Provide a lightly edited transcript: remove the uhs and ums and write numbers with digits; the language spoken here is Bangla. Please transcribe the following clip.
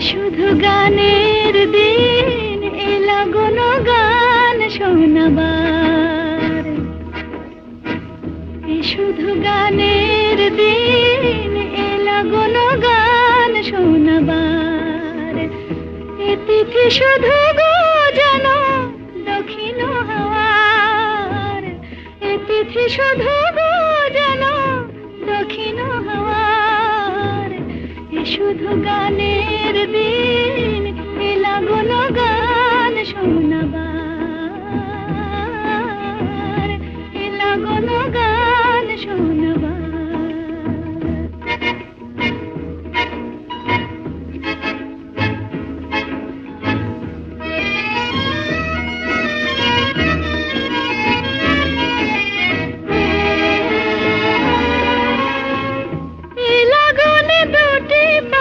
শুধু গানের দিন এলা কোনো গান শোনাবার, শুধু গানের দিন এলা কোনো গান শোনাবার। এ তিথি শুধু গো যেন দক্ষিণ হাওয়ার, এ তিথি শুধু গো যেন দক্ষিণ হাওয়ার। এ শুধু গানের দিন এলা কোনো গান শোনাবার।